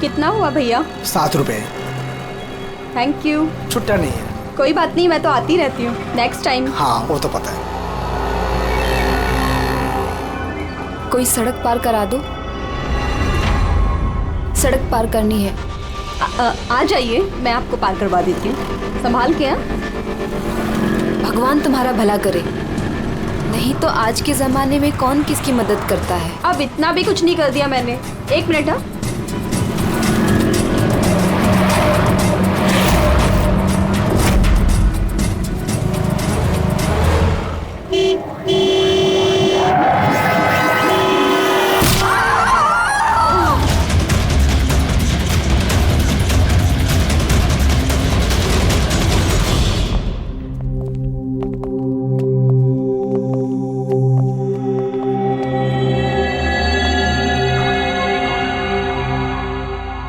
कितना हुआ भैया? 7 रुपए। Thank you. छुट्टा नहीं है। कोई बात नहीं, मैं तो आती रहती हूँ, नेक्स्ट टाइम। हाँ वो तो पता है। कोई सड़क पार करा दो, सड़क पार करनी है। आ जाइए, मैं आपको पार करवा देती हूँ, संभाल के। भगवान तुम्हारा भला करे, नहीं तो आज के जमाने में कौन किसकी मदद करता है। अब इतना भी कुछ नहीं कर दिया मैंने। 1 मिनट। हाँ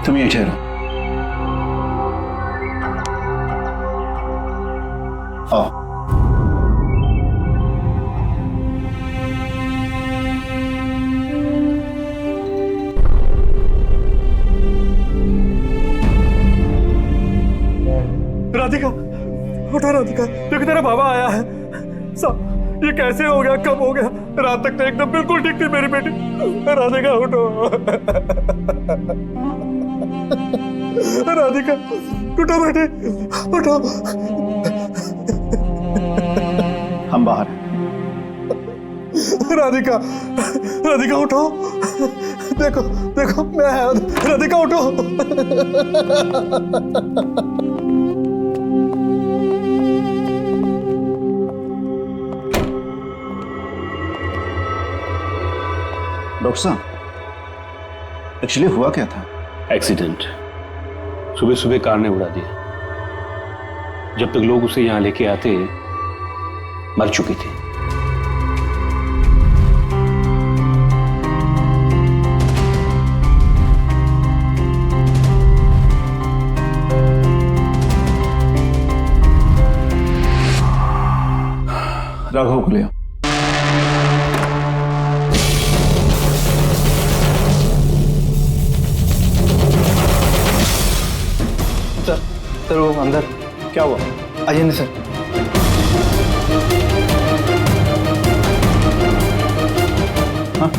तुम ये ठहरो। आओ। राधिका, उठो राधिका, देखो तेरा बाबा आया है। साहब ये कैसे हो गया, कब हो गया? रात तक तो एकदम बिल्कुल ठीक थी मेरी बेटी। राधिका उठो। राधिका उठो बेटे, उठो। हम बाहर। राधिका, राधिका उठो। देखो देखो मैं। राधिका उठो। डॉक्टर साहब, एक्चुअली हुआ क्या था? एक्सीडेंट। सुबह सुबह कार ने उड़ा दिया। जब तक लोग उसे यहां लेके आते मर चुकी थी। राघव को ले आओ। सर वो अंदर क्या हुआ? आइए सर। हाँ?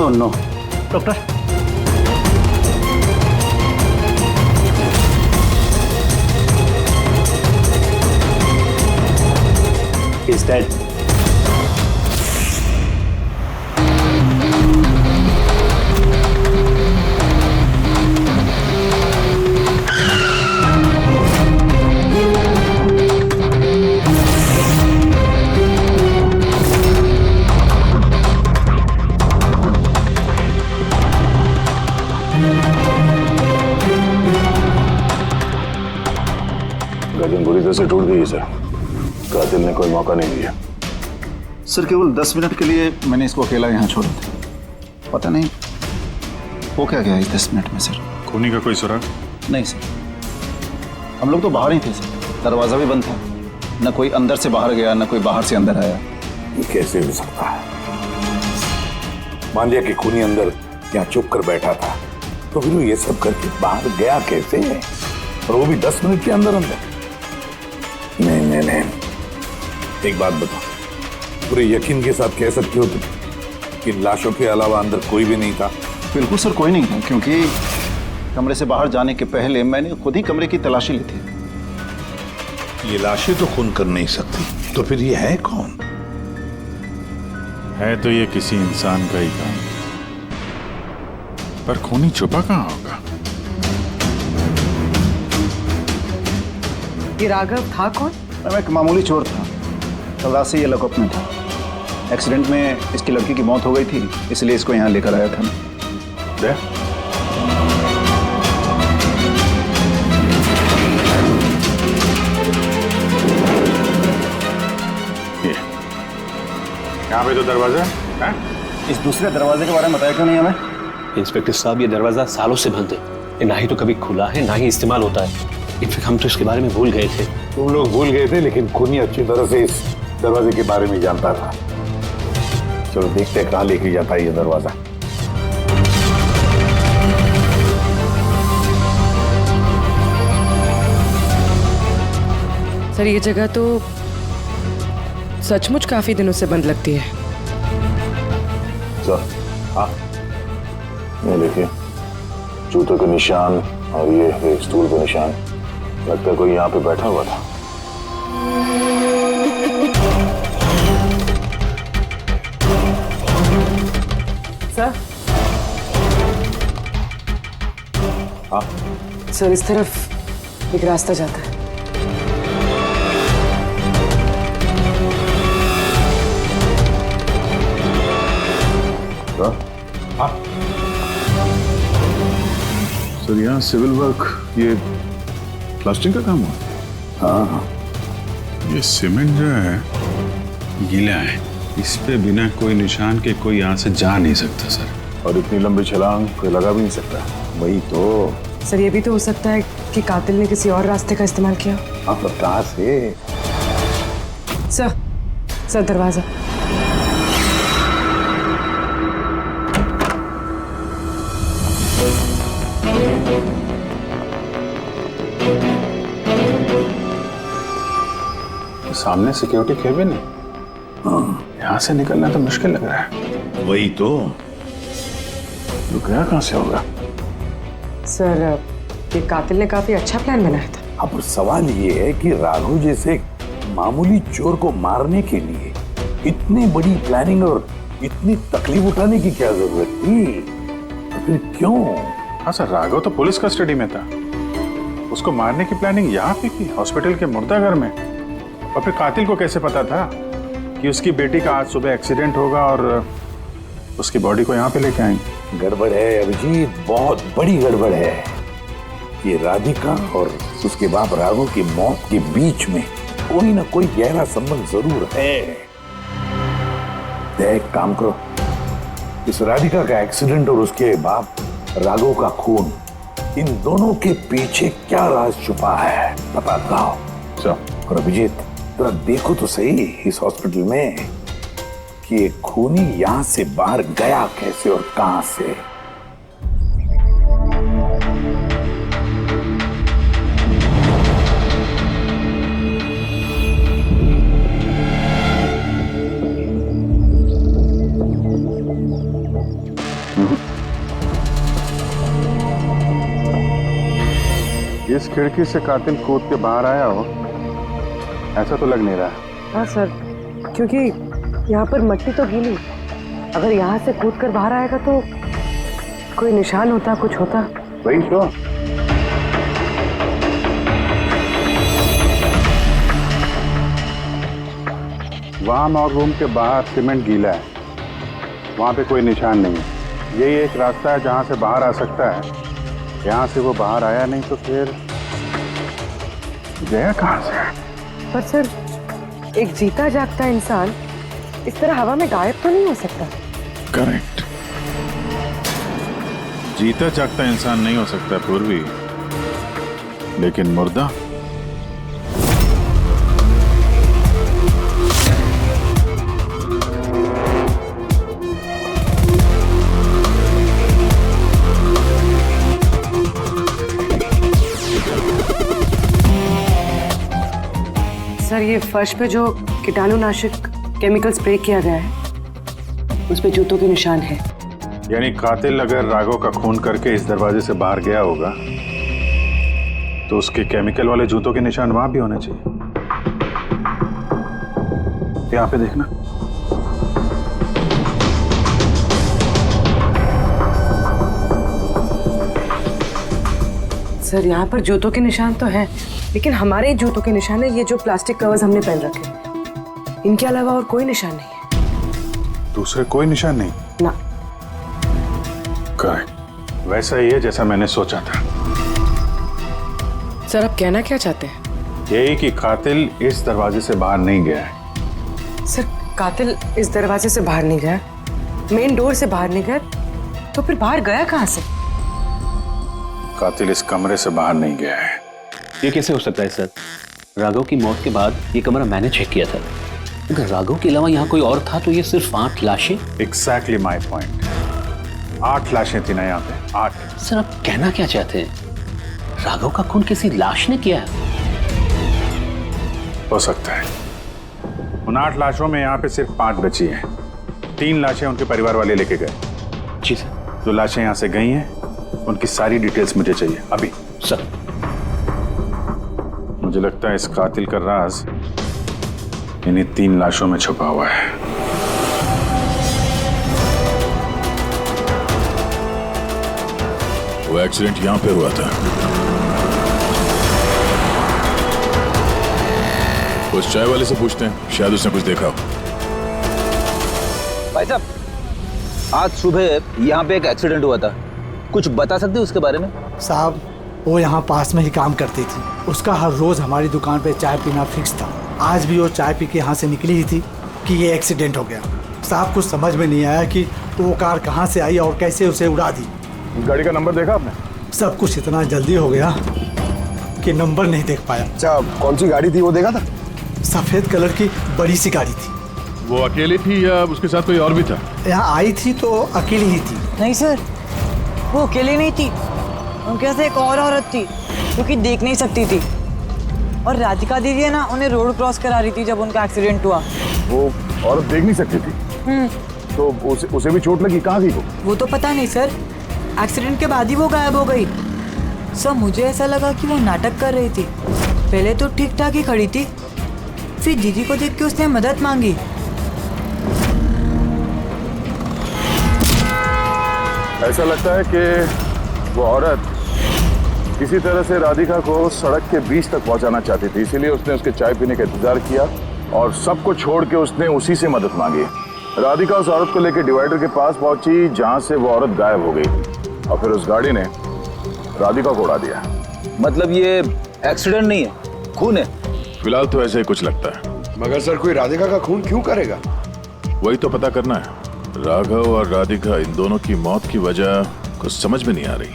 Oh no. Doctor He's dead. गर्दन बुरी तरह से टूट गई है सर। कातिल ने कोई मौका नहीं दिया। सर केवल 10 मिनट के लिए मैंने इसको अकेला यहाँ छोड़ा था। पता नहीं वो क्या गया इस 10 मिनट में सर। खूनी का कोई सुराग? नहीं सर, हम लोग तो बाहर ही थे सर, दरवाजा भी बंद था। न कोई अंदर से बाहर गया, न कोई बाहर से अंदर आया। ये कैसे हो सकता है? मान लिया कि खूनी अंदर यहाँ चुप कर बैठा था, तो फिर वो ये सब करके बाहर गया कैसे? और वो भी 10 मिनट के अंदर अंदर? नहीं नहीं नहीं, एक बात बताओ, पूरे यकीन के साथ कह सकते हो तुम कि लाशों के अलावा अंदर कोई भी नहीं था? बिल्कुल सर, कोई नहीं था, क्योंकि कमरे से बाहर जाने के पहले मैंने खुद ही कमरे की तलाशी ली थी। ये लाशें तो खून कर नहीं सकती, तो फिर ये है कौन? है तो ये किसी इंसान का ही काम, पर खूनी छुपा कहाँ होगा? ये राघव था कौन? मैं एक मामूली चोर था, कल रात से ये लॉकअप में था। एक्सीडेंट में इसकी लड़की की मौत हो गई थी, इसलिए इसको यहाँ लेकर आया था। यहाँ पे तो दरवाजा है? इस दूसरे दरवाजे के बारे में बताया क्यों नहीं हमें? इंस्पेक्टर साहब, ये दरवाजा सालों से बंद है। ये ना ही तो कभी खुला है, ना ही इस्तेमाल होता है। इनफैक्ट हम तो इसके बारे में भूल गए थे। तुम लोग भूल गए थे, लेकिन खूनी अच्छी तरह से इस दरवाजे के बारे में जानता था। चलो देखते हैं कहाँ लेके जाता है ये दरवाजा। सर ये जगह तो सचमुच काफी दिनों से बंद लगती है। सर हाँ, ये देखिए जूतों के निशान और ये स्टूल के निशान, लगता है कोई यहाँ पे बैठा हुआ था। सर हाँ सर इस तरफ एक रास्ता जाता है। हाँ सर यहाँ सिविल वर्क, ये प्लास्टिक का काम हुआ। हाँ, ये सीमेंट जो है गीला है, इस पे बिना कोई निशान के कोई यहाँ से जा नहीं सकता सर। और इतनी लंबी छलांग कोई लगा भी नहीं सकता। वही तो। सर ये भी तो हो सकता है कि कातिल ने किसी और रास्ते का इस्तेमाल किया। हाँ पर कहाँ से? सर दरवाजा। सामने सिक्योरिटी केबिन है, यहाँ से निकलना तो मुश्किल लग रहा है। वही तो। गया कहाँ से होगा? सर ये कातिल ने काफी अच्छा प्लान बनाया था। अब सवाल ये है कि राघव जैसे मामूली चोर को मारने के लिए इतनी बड़ी प्लानिंग और इतनी तकलीफ उठाने की क्या जरूरत थी? तो फिर क्यों? हाँ सर, राघव तो पुलिस कस्टडी में था, उसको मारने की प्लानिंग यहाँ पे की, हॉस्पिटल के मुर्दाघर में। और फिर कातिल को कैसे पता था कि उसकी बेटी का आज सुबह एक्सीडेंट होगा और उसकी बॉडी को यहाँ पे लेके आएंगे? गड़बड़ है अभिजीत, बहुत बड़ी गड़बड़ है। ये राधिका और उसके बाप राघव की मौत के बीच में कोई ना कोई गहरा संबंध जरूर है। एक काम करो, इस राधिका का एक्सीडेंट और उसके बाप राघव का खून, इन दोनों के पीछे क्या राज छुपा है पता लगाओ। और अभिजीत जरा देखो तो सही इस हॉस्पिटल में कि ये खूनी यहां से बाहर गया कैसे और कहां से। इस खिड़की से कातिल कूद के बाहर आया हो, ऐसा तो लग नहीं रहा। हाँ सर, क्योंकि यहाँ पर मट्टी तो गीली, अगर यहाँ से कूद कर बाहर आएगा तो कोई निशान होता, कुछ होता। वही तो। वहां और रूम के बाहर सीमेंट गीला है, वहां पे कोई निशान नहीं है। यही एक रास्ता है जहां से बाहर आ सकता है। यहाँ से वो बाहर आया नहीं तो फिर गया कहां से? पर सर एक जीता जागता इंसान इस तरह हवा में गायब तो नहीं हो सकता। करेक्ट, जीता जागता इंसान नहीं हो सकता पूर्वी, लेकिन मुर्दा। सर ये फर्श पे जो कीटाणुनाशक केमिकल स्प्रे किया गया है, उस पे जूतों के निशान है। यानी कातिल अगर राघव का खून करके इस दरवाजे से बाहर गया होगा तो उसके केमिकल वाले जूतों के निशान वहां भी होने चाहिए। यहाँ पे देखना। सर यहाँ पर जूतों के निशान तो हैं, लेकिन हमारे जूतों के निशान है ये जो प्लास्टिक कवर्स हमने पहन रखे हैं। इनके अलावा और कोई निशान नहीं है। दूसरे कोई निशान नहीं ना। करेक्ट, वैसा ही है जैसा मैंने सोचा था। सर आप कहना क्या चाहते हैं? यही कि कातिल इस दरवाजे से बाहर नहीं गया है। सर कातिल इस दरवाजे से बाहर नहीं गया, मेन डोर से बाहर नहीं गया, तो फिर बाहर गया कहाँ से? कातिल इस कमरे से बाहर नहीं गया है। ये कैसे हो सकता है सर? राघव की मौत के बाद ये कमरा मैंने चेक किया था। अगर राघव के अलावा यहाँ कोई और था तो ये सिर्फ 8 लाशें। Exactly my point. 8 लाशें थी ना यहाँ पे, 8। सर आप कहना क्या चाहते हैं? राघव का खून किसी लाश ने किया है? हो सकता है। उन 8 लाशों में यहाँ पे सिर्फ 5 बची हैं। 3 लाशें उनके परिवार वाले लेके गए। जी सर। जो लाशें यहाँ से गई हैं उनकी सारी डिटेल्स मुझे चाहिए अभी। सर। मुझे लगता है इस कातिल का राज इन्हीं 3 लाशों में छुपा हुआ है। वो एक्सीडेंट यहाँ पे हुआ था। उस चाय वाले से पूछते हैं, शायद उसने कुछ देखा हो। भाई साहब, आज सुबह यहाँ पे एक एक्सीडेंट हुआ था, कुछ बता सकते हो उसके बारे में? साहब, वो यहाँ पास में ही काम करती थी। उसका हर रोज हमारी दुकान पे चाय पीना फिक्स था। आज भी वो चाय पी के यहाँ से निकली ही थी कि ये एक्सीडेंट हो गया। साहब, कुछ समझ में नहीं आया कि वो कार कहाँ से आई और कैसे उसे उड़ा दी। गाड़ी का नंबर देखा आपने? सब कुछ इतना जल्दी हो गया कि नंबर नहीं देख पाया। अच्छा, कौन सी गाड़ी थी वो देखा था? सफेद कलर की बड़ी सी गाड़ी थी। वो अकेली थी या उसके साथ कोई और भी था? यहाँ आई थी तो अकेली ही थी। नहीं सर, वो अकेली नहीं थी, उनके साथ एक और औरत थी जो कि देख नहीं सकती थी। और राधिका दीदी है ना, उन्हें रोड क्रॉस करा रही थी जब उनका एक्सीडेंट हुआ। वो औरत देख नहीं सकती थी? तो उसे भी चोट लगी? कहाँ थी वो तो पता नहीं सर, एक्सीडेंट के बाद ही वो गायब हो गई। सर, मुझे ऐसा लगा कि वो नाटक कर रही थी। पहले तो ठीक ठाक ही खड़ी थी, फिर दीदी को देख के उसने मदद मांगी। ऐसा लगता है कि वो औरत किसी तरह से राधिका को सड़क के बीच तक पहुंचाना चाहती थी, इसीलिए उसने उसके चाय पीने का इंतजार किया और सबको छोड़ के उसने उसी से मदद मांगी। राधिका उस औरत को लेकर डिवाइडर के पास पहुंची जहां से वो औरत गायब हो गई और फिर उस गाड़ी ने राधिका को उड़ा दिया। मतलब ये एक्सीडेंट नहीं है, खून है? फिलहाल तो ऐसे ही कुछ लगता है। मगर सर, कोई राधिका का खून क्यों करेगा? वही तो पता करना है। राघव और राधिका, इन दोनों की मौत की वजह कुछ समझ में नहीं आ रही।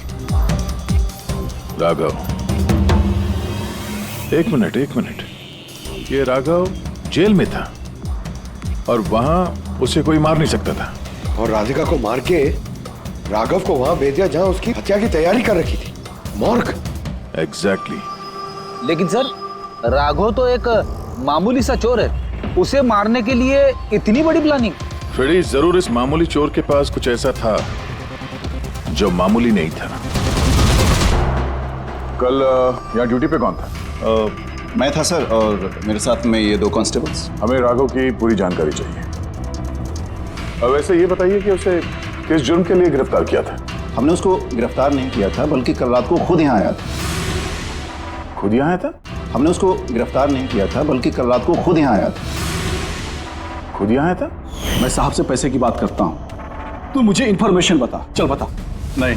राघव, एक मिनट, ये राघव जेल में था और वहां उसे कोई मार नहीं सकता था, और राधिका को मार के राघव को वहां भेज दिया जहां उसकी हत्या की तैयारी कर रखी थी, मॉर्ग। एग्जैक्टली। लेकिन सर, राघव तो एक मामूली सा चोर है, उसे मारने के लिए इतनी बड़ी प्लानिंग? फ्रेडी, जरूर इस मामूली चोर के पास कुछ ऐसा था जो मामूली नहीं था। कल यहाँ ड्यूटी पे कौन था? मैं था सर, और मेरे साथ में ये 2 कांस्टेबल्स। हमें राघव की पूरी जानकारी चाहिए। अब वैसे ये बताइए कि उसे किस जुर्म के लिए गिरफ्तार किया था? हमने उसको गिरफ्तार नहीं किया था, बल्कि कल रात को खुद यहाँ आया था। खुद यहाँ आया था? हमने उसको गिरफ्तार नहीं किया था, बल्कि कल रात को खुद यहाँ आया था। खुद यहाँ आया था? मैं साहब से पैसे की बात करता हूँ, तू मुझे इंफॉर्मेशन बता। चल बता। नहीं,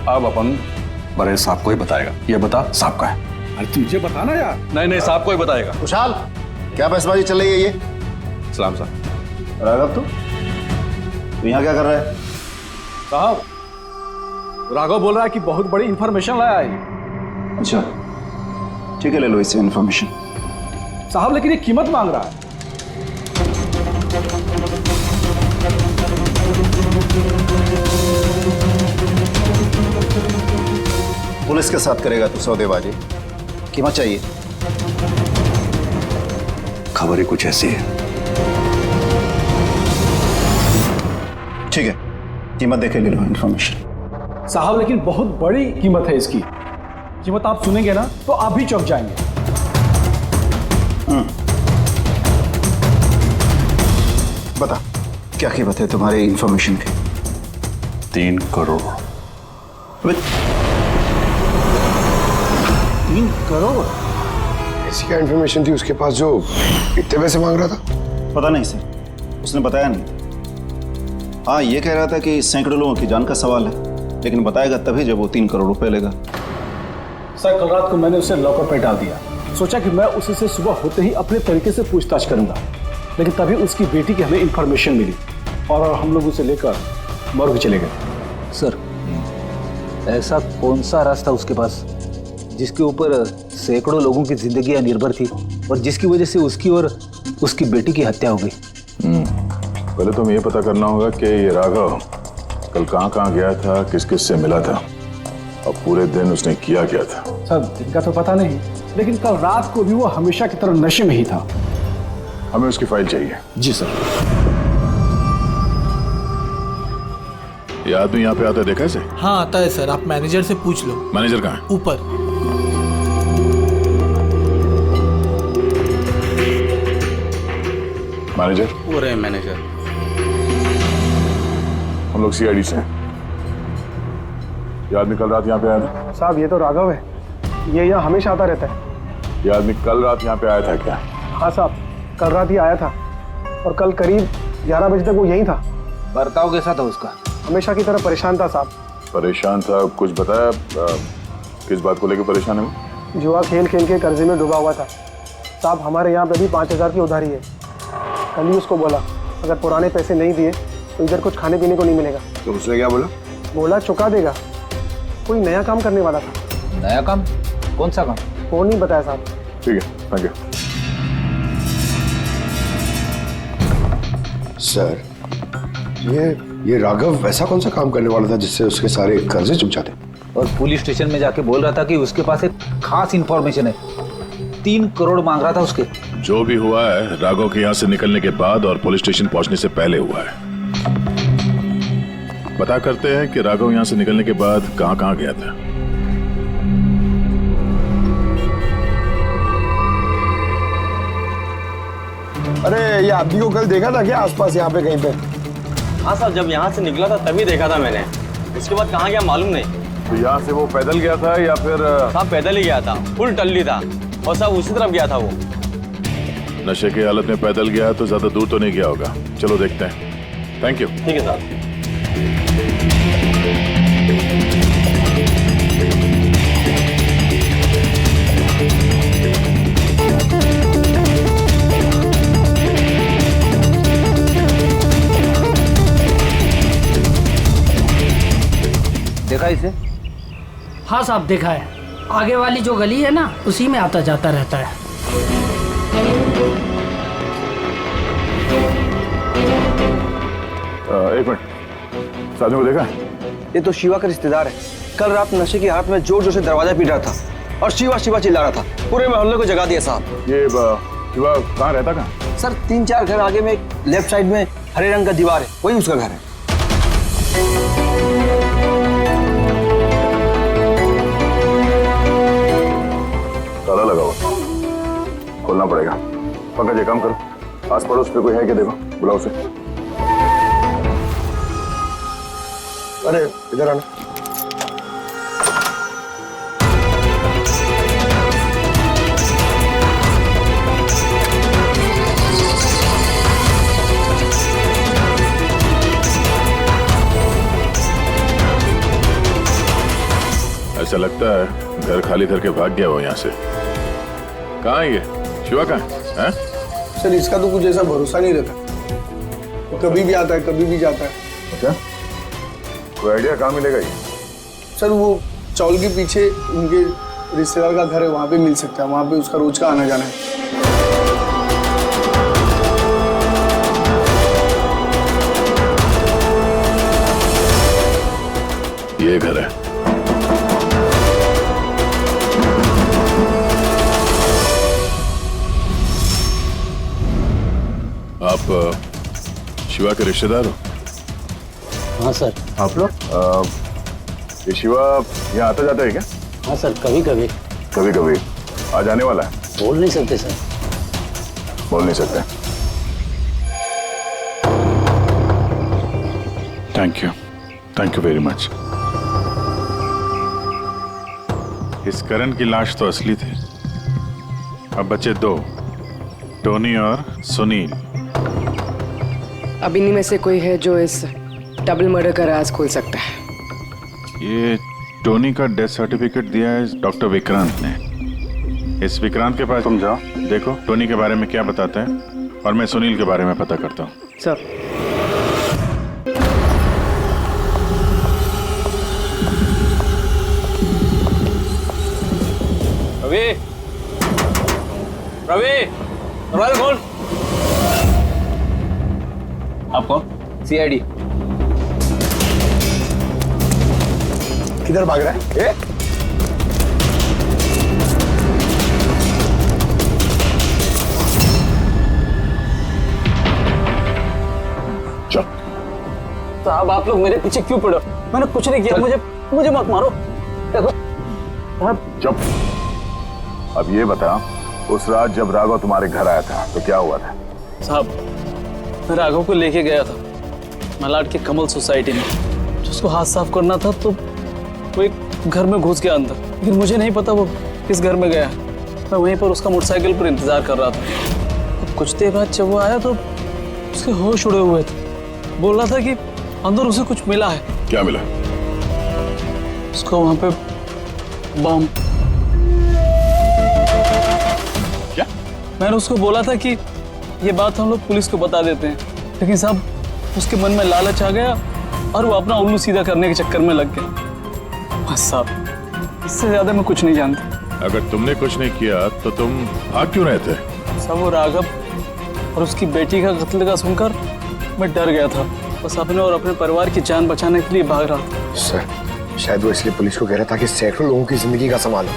अब अपन बड़े साहब को ही बताएगा। ये बता, साहब का है। अरे तुझे बताना यार। नहीं, साहब को ही बताएगा। खुशहाल, क्या बहसबाजी चल रही है ये? सलाम साहब। राघव, तू यहाँ क्या कर रहा है? साहब, राघव बोल रहा है कि बहुत बड़ी इंफॉर्मेशन लाया है। अच्छा, ठीक है, ले लो इससे इंफॉर्मेशन। साहब, लेकिन ये कीमत मांग रहा है। पुलिस के साथ करेगा तू सौदेबाजी? कीमत चाहिए? खबर ही कुछ ऐसी है। ठीक है, कीमत देके ले लो इंफॉर्मेशन। साहब, लेकिन बहुत बड़ी कीमत है इसकी। कीमत आप सुनेंगे ना तो आप भी चौंक जाएंगे। बता, क्या कीमत है तुम्हारे इंफॉर्मेशन की? 3 करोड़। 3 करोड़? ऐसी क्या इंफॉर्मेशन थी उसके पास जो इतने पैसे मांग रहा था? पता नहीं सर, उसने बताया नहीं। हाँ, ये कह रहा था कि सैकड़ों लोगों की जान का सवाल है, लेकिन बताएगा तभी जब वो 3 करोड़ रुपए लेगा। सर, कल रात को मैंने उसे लॉकअप पे डाल दिया। सोचा कि मैं उसी से सुबह होते ही अपने तरीके से पूछताछ करूंगा, लेकिन तभी उसकी बेटी की हमें इंफॉर्मेशन मिली और हम लोग उसे लेकर मॉर्ग चले गए। सर, ऐसा कौन सा रास्ता उसके पास जिसके ऊपर सैकड़ों लोगों की जिंदगियां निर्भर थी और जिसकी वजह से उसकी और उसकी बेटी की हत्या हो गई? पहले तो हमें ये पता करना होगा कि ये राघव कल कहाँ गया था, किस किस से मिला था। अब पूरे दिन उसने किया क्या था? सर दिन का तो पता नहीं, लेकिन कल रात को भी वो हमेशा की तरह नशे में ही था। हमें उसकी फाइल चाहिए। जी सर। ये आदमी यहाँ पे आता है, देखा है इसे? हाँ आता है सर, आप मैनेजर से पूछ लो। मैनेजर कहाँ है? ऊपर। मैनेजर? वो रहे मैनेजर। हम लोग सीआईडी से हैं। ये आदमी कल रात यहाँ पे आया था? साहब ये तो राघव है, ये यहाँ हमेशा आता रहता है। ये आदमी कल रात यहाँ पे आया था क्या? हाँ साहब, कल रात ही आया था और कल करीब 11 बजे तक वो यहीं था। बर्ताव कैसा था उसका? हमेशा की तरह परेशान था साहब। परेशान था? कुछ बताया किस बात को लेकर परेशान है वो? जुआ खेल खेल के कर्जे में डूबा हुआ था साहब। हमारे यहाँ पे भी 5,000 की उधारी है। कल ही उसको बोला अगर पुराने पैसे नहीं दिए तो इधर कुछ खाने पीने को नहीं मिलेगा। तो उसने क्या बोला? बोला चुका देगा। कोई नया काम करने वाला था। नया काम? कौन सा काम? वो नहीं बताया साहब। ठीक है, थैंक यू। सर ये राघव वैसा कौन सा काम करने वाला था जिससे उसके सारे कर्जे चुक जाते? और पुलिस स्टेशन में जाके बोल रहा था कि उसके पास एक खास इंफॉर्मेशन है। 3 करोड़ मांग रहा था उसके। जो भी हुआ है राघव के यहाँ से निकलने के बाद और पुलिस स्टेशन पहुंचने से पहले हुआ है। पता करते हैं कि राघव यहाँ से निकलने के बाद कहाँ कहाँ गया था। अरे ये आदमी को कल देखा था क्या आसपास यहाँ पे कहीं पे? हाँ साहब, जब यहाँ से निकला था तभी देखा था मैंने। उसके बाद कहाँ गया मालूम नहीं। तो यहाँ से वो पैदल गया था या फिर? साहब पैदल ही गया था, फुल टल्ली था और साहब उसी तरफ गया था वो। नशे की हालत में पैदल गया तो ज्यादा दूर तो नहीं गया होगा। चलो देखते हैं। Thank you. ठीक है साहब। देखा इसे? हाँ साहब देखा है। आगे वाली जो गली है ना उसी में आता जाता रहता है। एक मिनट, साधु को देखा? ये तो शिवा का रिश्तेदार है। कल रात नशे की हालत में जोर जोर से दरवाजा पीट रहा था और शिवा शिवा चिल्ला रहा था। पूरे मोहल्ले को जगा दिया साहब। ये शिवा कहाँ रहता? कहाँ सर? 3-4 घर आगे में एक लेफ्ट साइड में हरे रंग का दीवार है, वही उसका घर है। ताला लगा हुआ, खोलना पड़ेगा। पंकज ये काम करो, आस पड़ोस पे कोई है क्या देखो, बुलाओ उसे। अरे इधर आना। ऐसा लगता है घर खाली करके भाग गया वो यहाँ से। कहाँ है ये? शिवा कहाँ है? सर इसका तो कुछ ऐसा भरोसा नहीं रहता। वो कभी भी आता है कभी भी जाता है। अच्छा, कोई आइडिया कहाँ मिलेगा ये? सर वो चौल के पीछे उनके रिश्तेदार का घर है, वहाँ पे मिल सकता है। वहाँ पे उसका रोज का आना जाना है। ये घर है। आप शिवा के रिश्तेदार हो? हाँ सर। आप लोग? ये शिवा यहाँ आता जाता है क्या? हाँ सर, कभी कभी। कभी कभी आ जाने वाला है? बोल नहीं सकते सर। बोल नहीं सकते। Thank you very much. इस करण की लाश तो असली थी। अब बचे 2, टोनी और सुनील। अब इन्हीं में से कोई है जो इस डबल मर्डर का राज खोल सकता है। ये टोनी का डेथ सर्टिफिकेट दिया है डॉक्टर विक्रांत ने। इस विक्रांत के पास तुम जाओ, देखो टोनी के बारे में क्या बताते हैं और मैं सुनील के बारे में पता करता हूँ। सर। रवि, रवि, दरवाजा खोल। आप कौन? सीआईडी। किधर भाग रहा है? साहब आप लोग मेरे पीछे क्यों पड़े? मैंने कुछ नहीं किया, मुझे मत मारो। चुप। अब ये बता, उस रात जब राघव तुम्हारे घर आया था तो क्या हुआ था? साहब मैं राघव को लेके गया था मलाड के कमल सोसाइटी में, जिसको हाथ साफ करना था, तो वो एक घर में घुस गया अंदर, लेकिन मुझे नहीं पता वो किस घर में गया। मैं वहीं पर उसका मोटरसाइकिल पर इंतजार कर रहा था। अब कुछ देर बाद जब वो आया तो उसके होश उड़े हुए थे। बोल रहा था कि अंदर उसे कुछ मिला है। क्या मिला? उसको वहां पे बम। क्या? मैंने उसको बोला था कि ये बात हम लोग पुलिस को बता देते हैं, लेकिन साहब उसके मन में लालच आ गया और वो अपना उल्लू सीधा करने के चक्कर में लग गया। बस साहब, इससे ज्यादा मैं कुछ नहीं जानता। अगर तुमने कुछ नहीं किया तो तुम भाग क्यों रहे थे? सब वो राघव और उसकी बेटी का कत्ल का सुनकर मैं डर गया था। बस अपने और अपने परिवार की जान बचाने के लिए भाग रहा था। सर, शायद वो इसलिए पुलिस को कह रहा था कि सैकड़ों लोगों की जिंदगी का सवाल है।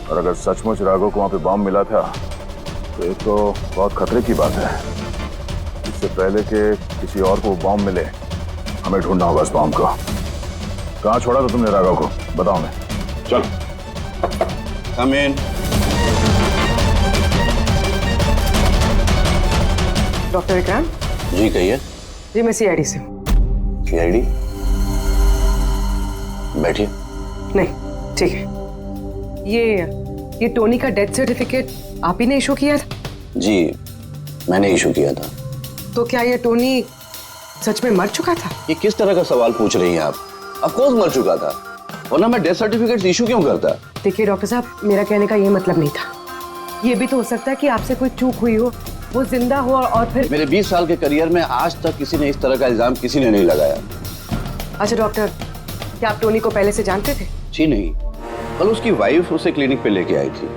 और अगर सचमुच राघव को वहां पे बम मिला था तो ये तो बहुत खतरे की बात है। इससे पहले कि किसी और को बम मिले, हमें ढूंढना होगा इस बम को। कहाँ छोड़ा था तुमने राघव को? बताओ। मैं चल। कम इन। डॉक्टर विक्रांत जी कहिए। जी मैं सीआईडी से हूँ। सीआईडी? बैठिए। नहीं ठीक है। ये टोनी का डेथ सर्टिफिकेट आप ही ने इशू किया था? जी मैंने इशू किया था। तो क्या ये टोनी सच में मर चुका था? ये किस तरह का सवाल पूछ रही हैं आप? ऑफ कोर्स मर चुका था, वरना मैं डेथ सर्टिफिकेट इशू क्यों करता? देखिए डॉक्टर साहब, मेरा कहने का ये मतलब नहीं था। ये भी तो हो सकता है कि आपसे कोई चूक हुई हो, वो जिंदा हुआ और फिर। मेरे 20 साल के करियर में आज तक किसी ने इस तरह का इल्जाम किसी ने नहीं लगाया। अच्छा डॉक्टर, क्या आप टोनी को पहले से जानते थे? जी नहीं, कल उसकी वाइफ उसे क्लिनिक पे लेके आई थी।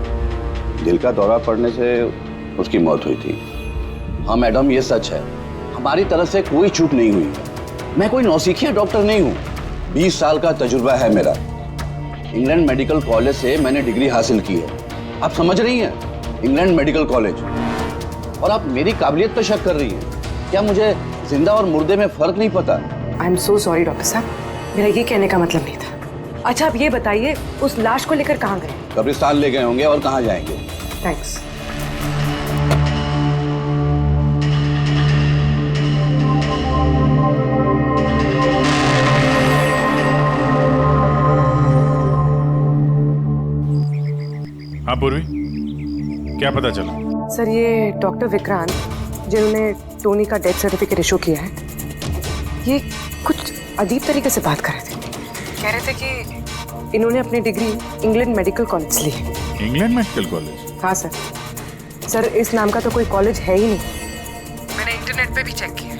दिल का दौरा पड़ने से उसकी मौत हुई थी। हाँ मैडम, ये सच है, हमारी तरफ से कोई चूक नहीं हुई। मैं कोई नौसिखिया डॉक्टर नहीं हूँ, 20 साल का तजुर्बा है मेरा। इंग्लैंड मेडिकल कॉलेज से मैंने डिग्री हासिल की है। आप समझ रही हैं? England medical college. और आप मेरी काबिलियत पर शक कर रही हैं। क्या मुझे जिंदा और मुर्दे में फर्क नहीं पता? I am so sorry doctor साहब, मेरा ये कहने का मतलब नहीं था। अच्छा आप ये बताइए, उस लाश को लेकर कहाँ गए? कब्रिस्तान ले गए होंगे, और कहाँ जाएंगे? थैंक्स। हाँ पूर्वी, क्या पता चला? सर ये डॉक्टर विक्रांत जिन्होंने टोनी का डेथ सर्टिफिकेट इशू किया है, ये कुछ अजीब तरीके से बात कर रहे थे। कह रहे थे कि इन्होंने अपनी डिग्री इंग्लैंड मेडिकल कॉलेज से ली है। England medical college? हाँ सर। सर इस नाम का तो कोई कॉलेज है ही नहीं, मैंने इंटरनेट पे भी चेक किया है।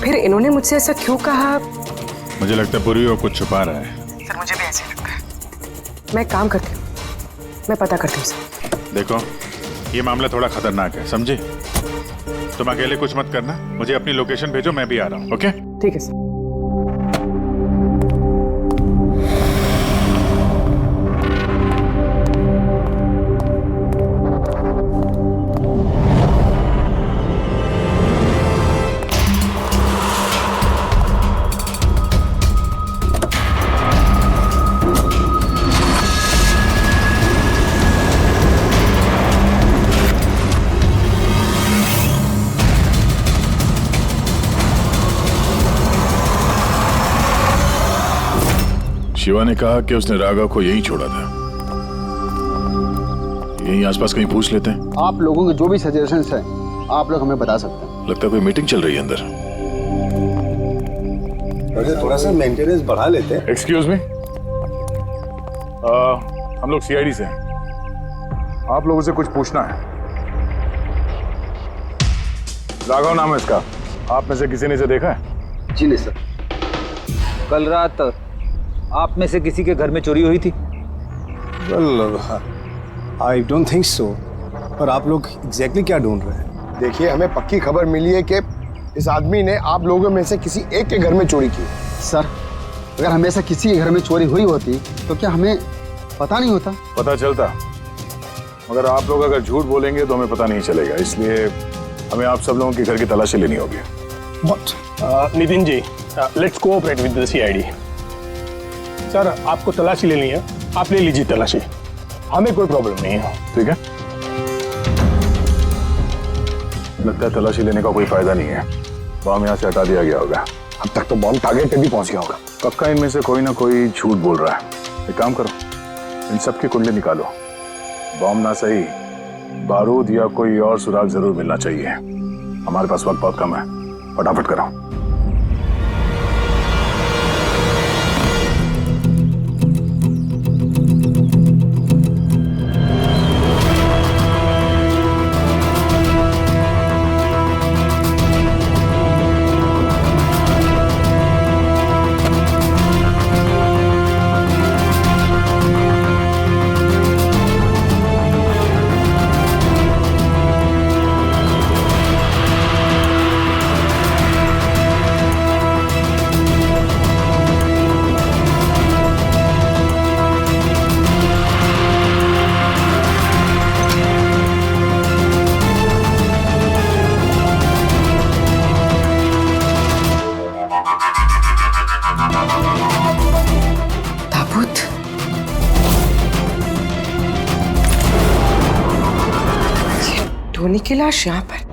फिर इन्होंने मुझसे ऐसा क्यों कहा? मुझे लगता है पूर्वी वो कुछ छुपा रहा है। सर मुझे भी ऐसे लगता है। मैं काम करती हूँ, मैं पता करती हूँ सर। देखो ये मामला थोड़ा खतरनाक है, समझे? तुम अकेले कुछ मत करना, मुझे अपनी लोकेशन भेजो, मैं भी आ रहा हूँ। ओके ठीक है सर। शिवा ने कहा कि उसने राघव को यहीं छोड़ा था। यहीं आसपास कहीं पूछ लेते हैं। आप लोगों के जो भी सजेशंस हैं आप लोग हमें बता सकते हैं। लगता है कोई मीटिंग चल रही है अंदर। वैसे थोड़ा सा मेंटेनेंस बढ़ा लेते हैं। एक्सक्यूज मी, हम लोग सीआईडी से हैं, आप लोगों से कुछ पूछना है। राघव नाम है इसका, आप में से किसी ने इसे देखा है? जी नहीं सर। कल रात आप में से किसी के घर में चोरी हुई थी? Well I don't think so. पर आप लोग एग्जैक्टली क्या ढूंढ रहे हैं? देखिए हमें पक्की खबर मिली है कि इस आदमी ने आप लोगों में से किसी एक के घर में चोरी की। सर अगर हमेशा किसी के घर में चोरी हुई होती तो क्या हमें पता नहीं होता? पता चलता, मगर आप लोग अगर झूठ बोलेंगे तो हमें पता नहीं चलेगा, इसलिए हमें आप सब लोगों के घर की तलाशी लेनी होगी। Nitin ji, let's cooperate with the CID. Sir, आपको तलाशी लेनी है, आप ले लीजिए तलाशी, हमें कोई प्रॉब्लम नहीं है। ठीक है, लगता है तलाशी लेने का कोई फायदा नहीं है, बॉम्ब यहाँ से हटा दिया गया होगा। अब तक तो बॉम्ब टारगेट पे भी पहुंच गया होगा। पक्का इनमें से कोई ना कोई झूठ बोल रहा है। एक काम करो, इन सब की कुंडली निकालो, बॉम्ब ना सही बारूद या कोई और सुराग जरूर मिलना चाहिए। हमारे पास वक्त बहुत कम है, फटाफट करो। ताबूत, ये टोनी की लाश यहाँ पर।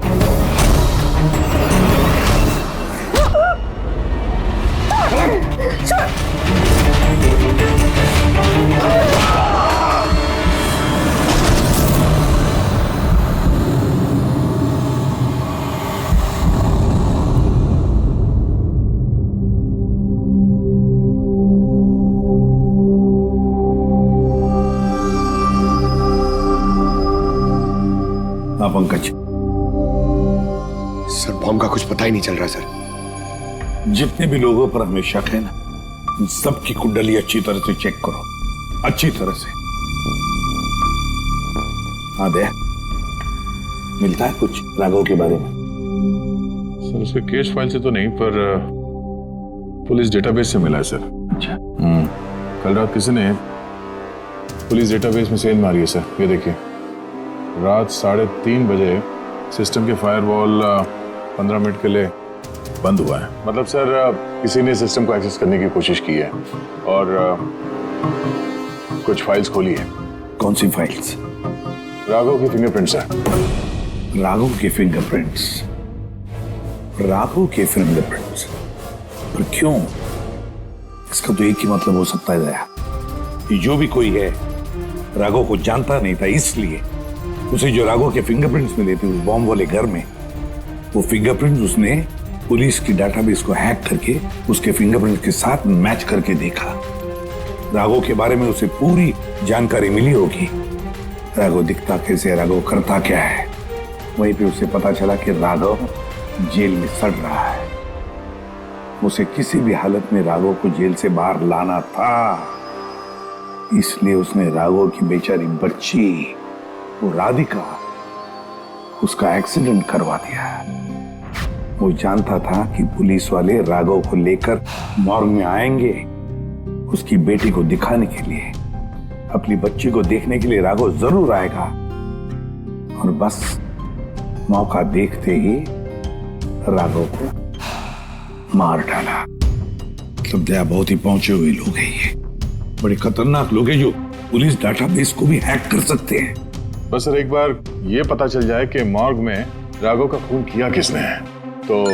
हाँ पंकज, सर बॉम्ब का कुछ पता ही नहीं चल रहा सर। जितने भी लोगों पर हमें शक है ना, उन सबकी कुंडली अच्छी तरह से चेक करो, अच्छी तरह से। हाँ दे, मिलता है कुछ राघव के बारे में? सर उसके केस फाइल से तो नहीं, पर पुलिस डेटाबेस से मिला है सर। अच्छा। कल रात किसी ने पुलिस डेटाबेस में सेंध मारी है सर, ये देखिए। रात 3:30 बजे सिस्टम के फायरवॉल 15 मिनट के लिए बंद हुआ है। मतलब सर किसी ने सिस्टम को एक्सेस करने की कोशिश की है और कुछ फाइल्स खोली है। कौन सी फाइल्स? राघव के फिंगरप्रिंट्स है। राघव के फिंगरप्रिंट्स? राघव के फिंगरप्रिंट्स? पर क्यों? इसका तो एक ही मतलब हो सकता है दया, कि जो भी कोई है राघव को जानता नहीं था, इसलिए उसे जो राघव के फिंगरप्रिंट्स मिले थे उस बॉम्ब वाले घर में, वो फिंगरप्रिंट्स उसने पुलिस की डाटाबेस को हैक करके उसके फिंगरप्रिंट्स के साथ मैच करके देखा। राघव के बारे में उसे पूरी जानकारी मिली होगी, राघव दिखता कैसे, राघव करता क्या है। वहीं पे उसे पता चला कि राघव जेल में सड़ रहा है। उसे किसी भी हालत में राघव को जेल से बाहर लाना था, इसलिए उसने राघव की बेचारी बच्ची वो राधिका, उसका एक्सीडेंट करवा दिया। वो जानता था कि पुलिस वाले राघव को लेकर मॉर्ग में आएंगे उसकी बेटी को दिखाने के लिए, अपनी बच्ची को देखने के लिए राघव जरूर आएगा। और बस मौका देखते ही राघव को मार डाला। मतलब दया बहुत ही पहुंचे हुए लोग हैं, ये बड़े खतरनाक लोग हैं जो पुलिस डाटाबेस को भी हैक कर सकते हैं। बस सर एक बार ये पता चल जाए कि मॉर्ग में राघव का खून किया किसने है तो।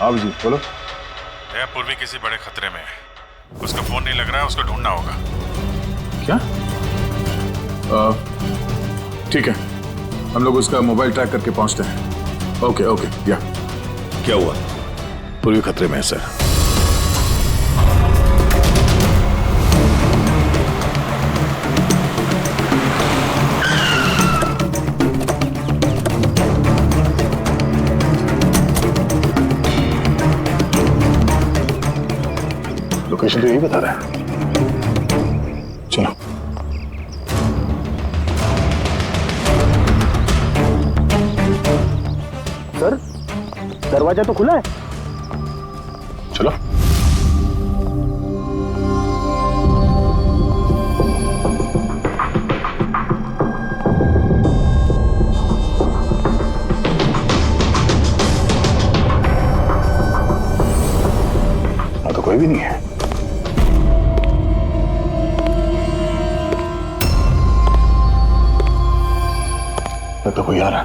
हाँ जी बोलो। पूर्वी किसी बड़े खतरे में है, उसका फोन नहीं लग रहा है, उसको ढूंढना होगा। क्या? ठीक है, हम लोग उसका मोबाइल ट्रैक करके पहुंचते हैं। Okay okay. या क्या हुआ? पूर्वी खतरे में है सर। लोकेशन तो यही बता रहा है। चलो। सर दरवाजा तो खुला है। चलो। तो कोई भी नहीं है। तो कोई आ रहा।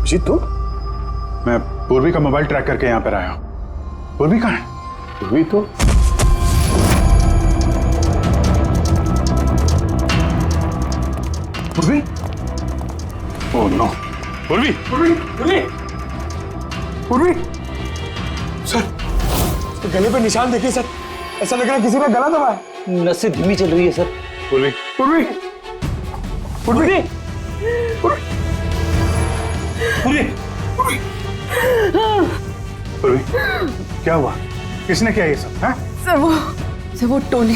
जी तुम? मैं पूर्वी का मोबाइल ट्रैक करके यहाँ पर आया हूँ। पूर्वी कहाँ है? पूर्वी तो पूर्वी? Oh no. पूर्वी! पूर्वी! पूर्वी! पूर्वी! सर, तो गले पे निशान देखिए सर। ऐसा लग रहा है किसी ने गला दबाया है। नसें धीमी चल रही है सर। पूर्वी! पूर्वी! पूर्वी! पूर्वी! पूर्वी! क्या हुआ? किसने किया ये सब? हैं? सर वो टोनी।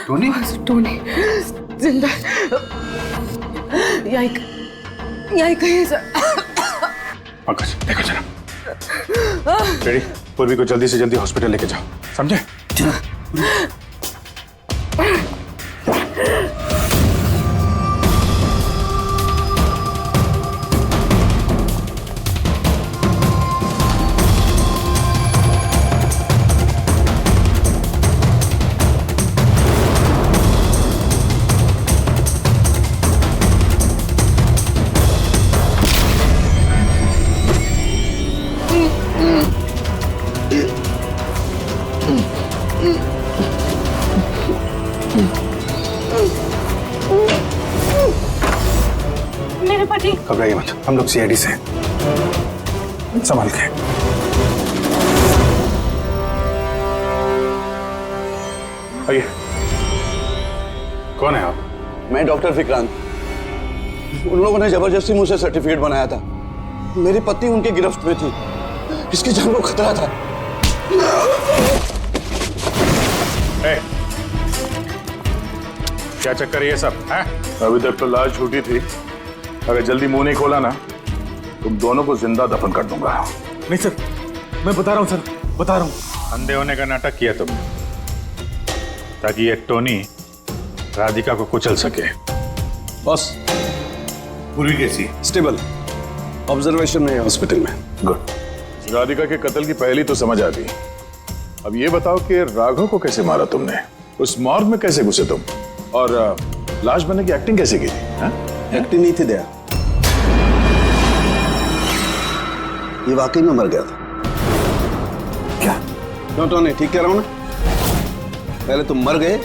टोनी? टोनी जिंदा यहीं कहीं है सर। पंकज देखो जरा। रेडी? पूर्वी को जल्दी से जल्दी हॉस्पिटल लेके जाओ, समझे? मेरे पति। घबराइए मत, हम लोग सीआईडी से हैं। संभाल के। आइए। कौन है आप? मैं डॉक्टर विक्रांत। उन लोगों ने जबरदस्ती मुझसे सर्टिफिकेट बनाया था। मेरी पत्नी उनकी गिरफ्त में थी। इसकी जान को खतरा था। क्या चक्कर है ये सब? हैं? अभी तक तो लाश झूठी थी। अगर जल्दी मुंह नहीं खोला ना, तुम दोनों को जिंदा दफन कर दूंगा। नहीं सर, मैं बता रहा हूँ सर, बता रहा हूँ। अंधे होने का नाटक किया तुमने, ताकि ये टोनी राधिका को कुचल सके। बॉस, पूरी कैसी? स्टेबल, ऑब्जर्वेशन में है हॉस्पिटल में। गुड। राधिका के कत्ल की पहली तो समझ आ गई। अब ये बताओ कि राघव को कैसे मारा तुमने? उस मॉर्ग में कैसे घुसे तुम? और लाश बनने की एक्टिंग कैसे की थी? एक्टिंग नहीं थी दया, ये वाकई में मर गया था। क्या? क्यों टोनी, ठीक कह रहा हूं ना? पहले तुम मर गए,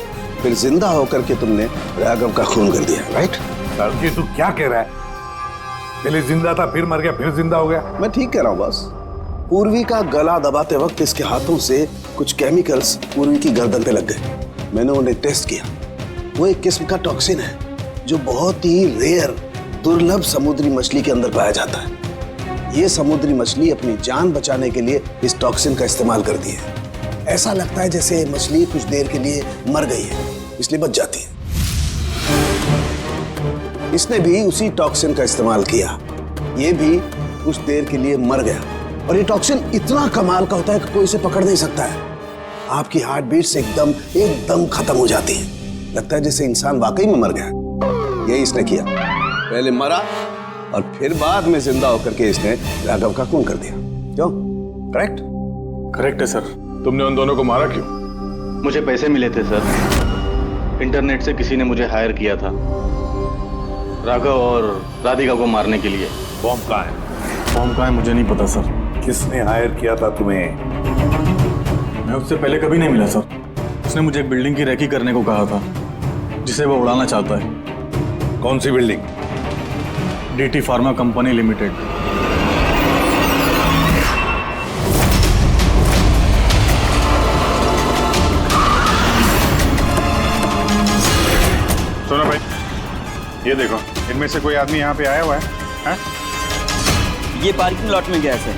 फिर जिंदा होकर के तुमने राघव का खून कर दिया, राइट? साहब तू क्या कह रहा है? पहले जिंदा था, फिर मर गया, फिर जिंदा हो गया। मैं ठीक कह रहा हूं बॉस। पूर्वी का गला दबाते वक्त इसके हाथों से कुछ केमिकल्स पूर्वी की गर्दन पे लग गए। मैंने उन्हें टेस्ट किया। वो एक किस्म का टॉक्सिन है जो बहुत ही रेयर, दुर्लभ समुद्री मछली के अंदर पाया जाता है। ये समुद्री मछली अपनी जान बचाने के लिए इस टॉक्सिन का इस्तेमाल करती है। ऐसा लगता है जैसे मछली कुछ देर के लिए मर गई है, इसलिए बच जाती है। इसने भी उसी टॉक्सिन का इस्तेमाल किया। ये भी कुछ देर के लिए मर गया। और ये टॉक्सिन इतना कमाल का होता है कि कोई इसे पकड़ नहीं सकता है। आपकी हार्ट बीट से एकदम खत्म हो जाती है। लगता है जैसे इंसान वाकई में मर गया। यही इसने किया, पहले मरा और फिर बाद में जिंदा होकर के इसने राघव का खून कर दिया। क्यों? करेक्ट? करेक्ट है सर। तुमने उन दोनों को मारा क्यों? मुझे पैसे मिले थे सर। इंटरनेट से किसी ने मुझे हायर किया था राघव और राधिका को मारने के लिए। बॉम्ब कहाँ है? बॉम्ब कहाँ है मुझे नहीं पता सर। किसने हायर किया था तुम्हें? मैं उससे पहले कभी नहीं मिला सर। उसने मुझे एक बिल्डिंग की रेकी करने को कहा था जिसे वो उड़ाना चाहता है। कौन सी building? DT pharma company limited. ये देखो, इनमें से कोई आदमी यहाँ पे आया हुआ है? हाँ? ये पार्किंग लॉट में गया है सर।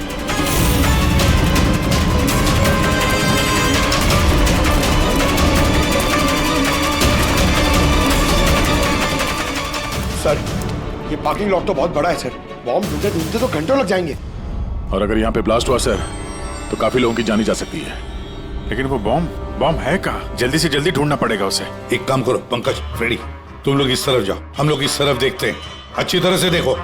सर, ये पार्किंग लॉट तो बहुत बड़ा है सर। बॉम्ब ढूंढते ढूंढते तो घंटों लग जाएंगे। और अगर यहाँ पे ब्लास्ट हुआ सर, तो काफी लोगों की जानी जा सकती है। लेकिन वो बॉम्ब है कहाँ? जल्दी से जल्दी ढूंढना पड़ेगा उसे। एक काम करो पंकज, फ्रेडी, तुम लोग इस तरफ जाओ, हम लोग इस तरफ देखते हैं। अच्छी तरह से देखो।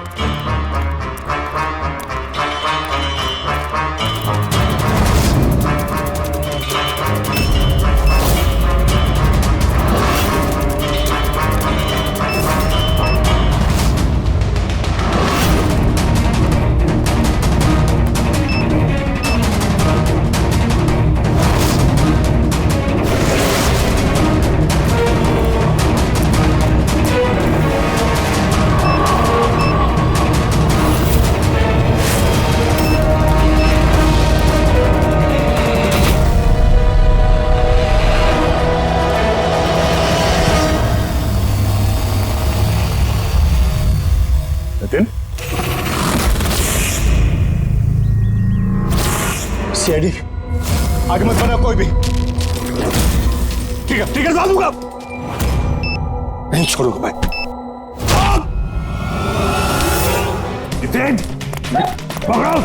सीआईडी आगे मत बढ़ना कोई भी। ठीक है डाल दूंगा, नहीं छोड़ूंगा मैं। जितेन, पकड़ो।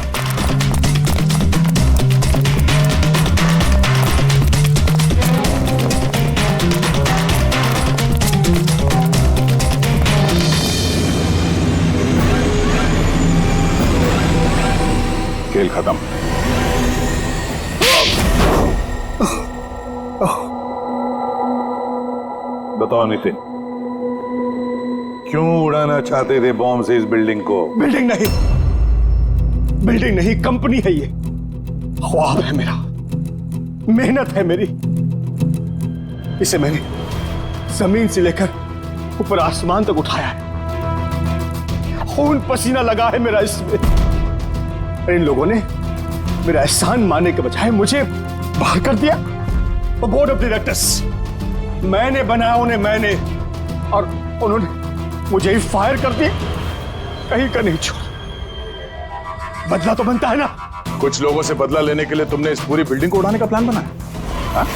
खेल खत्म। बताओ नितिन, क्यों उड़ाना चाहते थे बॉम्ब से इस बिल्डिंग को? बिल्डिंग नहीं, कंपनी है ये। ख्वाब है मेरा, मेहनत है मेरी। इसे मैंने जमीन से लेकर ऊपर आसमान तक उठाया है। खून पसीना लगा है मेरा इसमें। इन लोगों ने मेरा एहसान मानने के बजाय मुझे बाहर कर दिया। और बोर्ड ऑफ डायरेक्टर्स मैंने बनाया उन्हें, और उन्होंने मुझे ही फायर कर दिया। कहीं का नहीं छोड़। बदला तो बनता है ना। कुछ लोगों से बदला लेने के लिए तुमने इस पूरी बिल्डिंग को उड़ाने का प्लान बनाया? हाँ?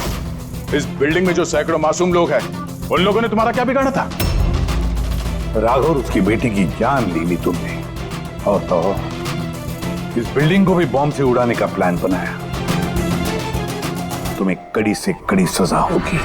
इस बिल्डिंग में जो सैकड़ों मासूम लोग हैं, उन लोगों ने तुम्हारा क्या बिगाड़ा था? राघव, उसकी बेटी की जान ली तुमने, और तो इस बिल्डिंग को भी बॉम्ब से उड़ाने का प्लान बनाया। तुम्हें कड़ी से कड़ी सजा होगी।